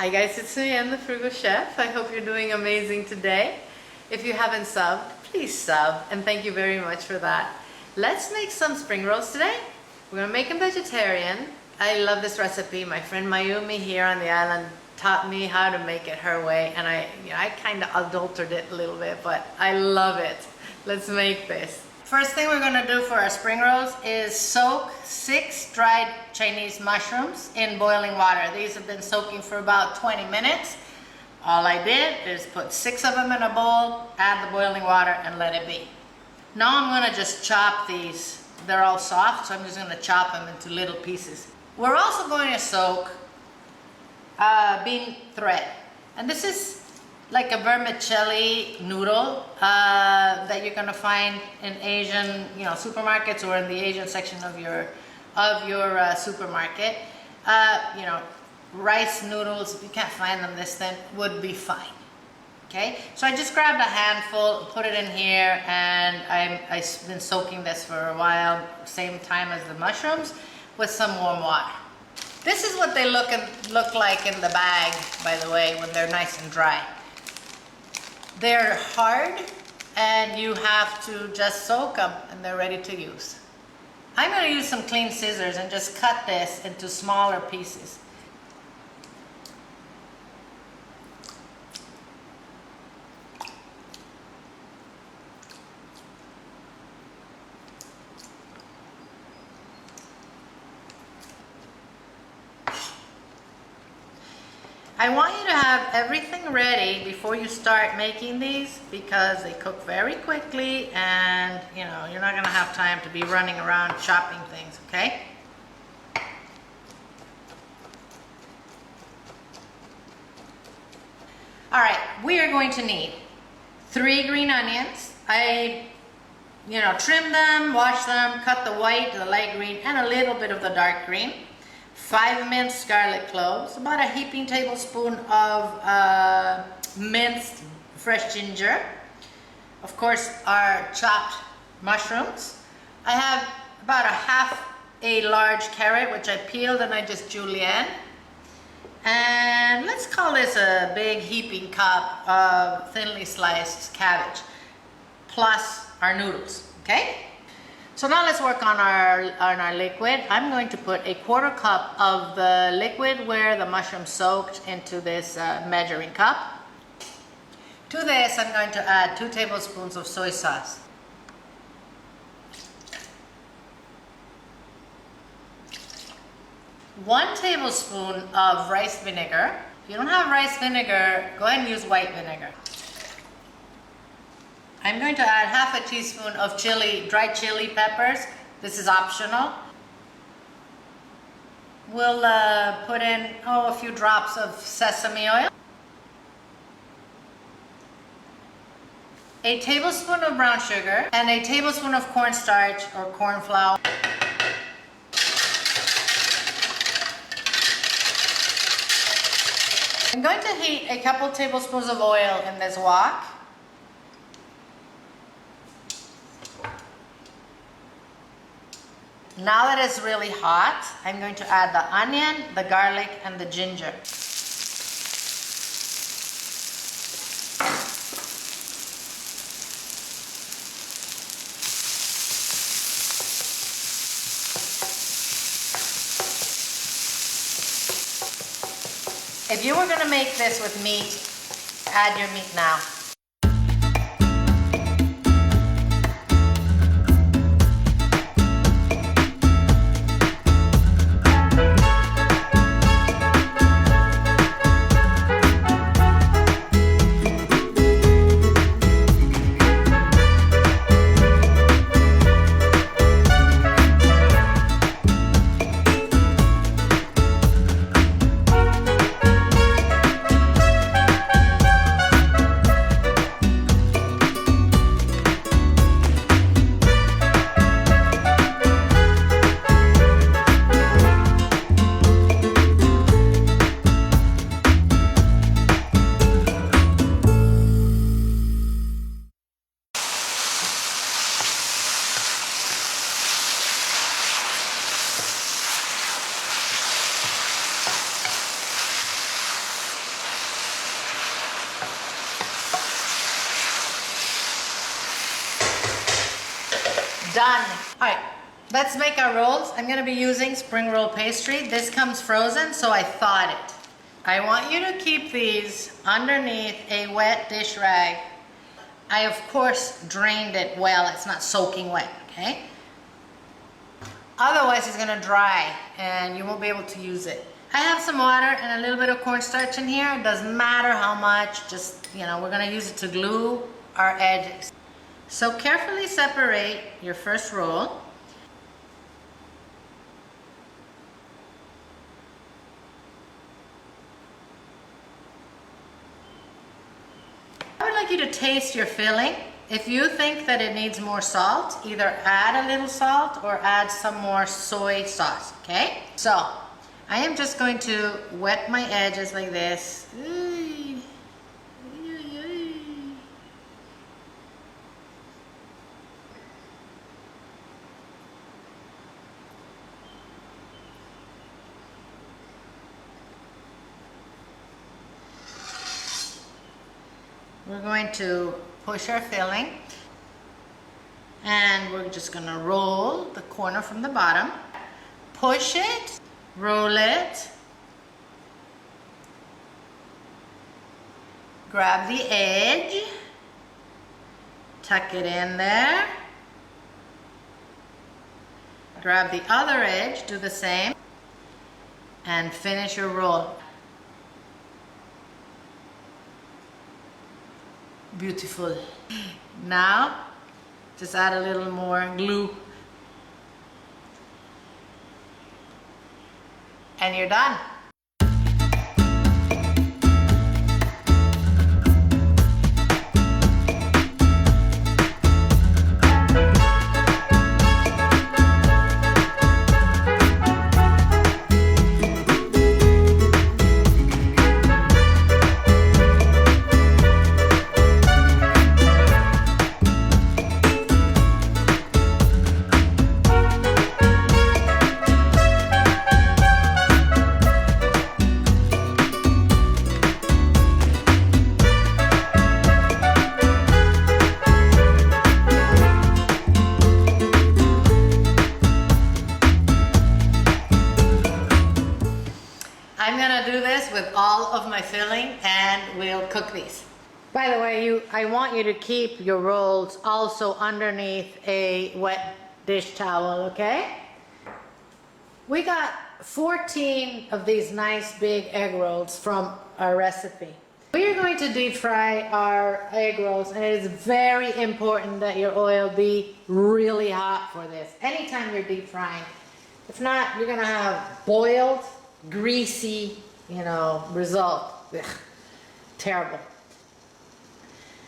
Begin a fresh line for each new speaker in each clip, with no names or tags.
Hi guys, it's me, I'm the Frugal Chef. I hope you're doing amazing today. If you haven't subbed, please sub, and thank you very much for that. Let's make some spring rolls today. We're gonna make them vegetarian. I love this recipe. My friend Mayumi here on the island taught me how to make it her way, and I kind of adulterated it a little bit, but I love it. Let's make this. First thing we're gonna do for our spring rolls is soak 6 dried Chinese mushrooms in boiling water. These have been soaking for about 20 minutes. All I did is put 6 of them in a bowl, add the boiling water, and let it be. Now I'm gonna just chop these. They're all soft, so I'm just gonna chop them into little pieces. We're also going to soak bean thread. And this is like a vermicelli noodle that you're gonna find in Asian, supermarkets or in the Asian section of your supermarket. Rice noodles, if you can't find them this thin, would be fine. Okay, so I just grabbed a handful, put it in here, and I've been soaking this for a while, same time as the mushrooms, with some warm water. This is what they look like in the bag, by the way, when they're nice and dry. They're hard, and you have to just soak them, and they're ready to use. I'm going to use some clean scissors and just cut this into smaller pieces. I want you to have everything ready before you start making these because they cook very quickly and you're not going to have time to be running around chopping things, okay? Alright, we are going to need 3 green onions. I trim them, wash them, cut the white, the light green, and a little bit of the dark green. 5 minced garlic cloves, about a heaping tablespoon of minced fresh ginger. Of course, our chopped mushrooms. I have about a large carrot, which I peeled and I just julienne. And let's call this a big heaping cup of thinly sliced cabbage, plus our noodles, okay? So now let's work on our liquid. I'm going to put a 1/4 cup of the liquid where the mushroom soaked into this measuring cup. To this, I'm going to add 2 tablespoons of soy sauce. One tablespoon of rice vinegar. If you don't have rice vinegar, go ahead and use white vinegar. I'm going to add 1/2 teaspoon of dried chili peppers. This is optional. We'll put in a few drops of sesame oil. A tablespoon of brown sugar and a tablespoon of cornstarch or corn flour. I'm going to heat a couple tablespoons of oil in this wok. Now that it's really hot, I'm going to add the onion, the garlic, and the ginger. If you were going to make this with meat, add your meat now. done. All right, let's make our rolls. I'm gonna be using spring roll pastry. This comes frozen, so I thawed it. I want you to keep these underneath a wet dish rag. I, of course, drained it well. It's not soaking wet, okay? Otherwise, it's gonna dry and you won't be able to use it. I have some water and a little bit of cornstarch in here. It doesn't matter how much, just, you know, we're gonna use it to glue our edges. So carefully separate your first roll. I would like you to taste your filling. If you think that it needs more salt, either add a little salt or add some more soy sauce, okay? So, I am just going to wet my edges like this. We're going to push our filling and we're just going to roll the corner from the bottom, push it, roll it, grab the edge, tuck it in there, grab the other edge, do the same, and finish your roll. Beautiful. Now, just add a little more glue. And you're done. I'm gonna do this with all of my filling and we'll cook these. By the way, I want you to keep your rolls also underneath a wet dish towel, okay? We got 14 of these nice big egg rolls from our recipe. We are going to deep fry our egg rolls, and it is very important that your oil be really hot for this anytime you're deep frying. If not, you're gonna have boiled, greasy, you know, result. Ugh, terrible.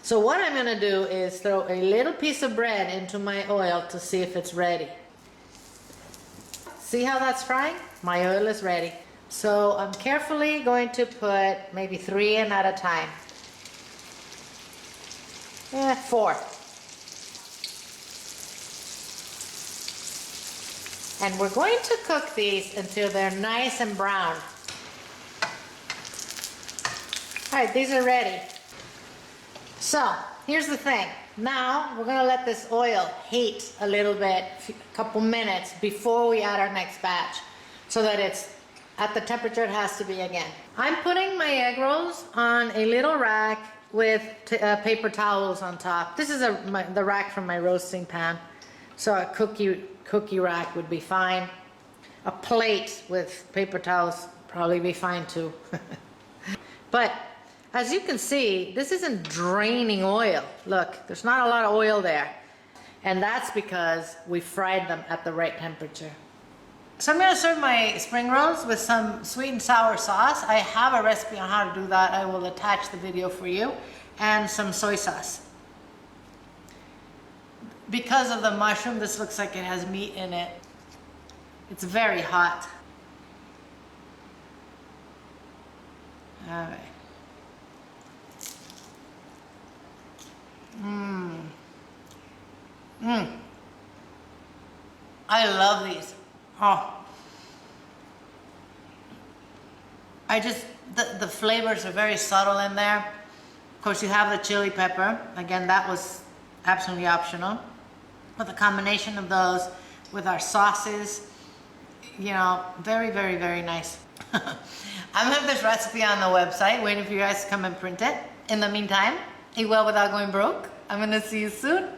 So what I'm gonna do is throw a little piece of bread into my oil to see if it's ready. See how that's frying? My oil is ready. So I'm carefully going to put maybe 3 in at a time. 4. And we're going to cook these until they're nice and brown. All right, these are ready. So, here's the thing. Now, we're gonna let this oil heat a little bit, a couple minutes before we add our next batch, so that it's at the temperature it has to be again. I'm putting my egg rolls on a little rack with paper towels on top. This is the rack from my roasting pan. So a cookie rack would be fine. A plate with paper towels probably be fine too. But as you can see, this isn't draining oil. Look, there's not a lot of oil there. And that's because we fried them at the right temperature. So I'm gonna serve my spring rolls with some sweet and sour sauce. I have a recipe on how to do that. I will attach the video for you. And some soy sauce. Because of the mushroom, this looks like it has meat in it. It's very hot. All right. I love these. Oh. The flavors are very subtle in there. Of course, you have the chili pepper. Again, that was absolutely optional. With a combination of those with our sauces, you know, very, very, very nice. I'm gonna have this recipe on the website, waiting for you guys to come and print it. In the meantime, eat well without going broke. I'm gonna see you soon.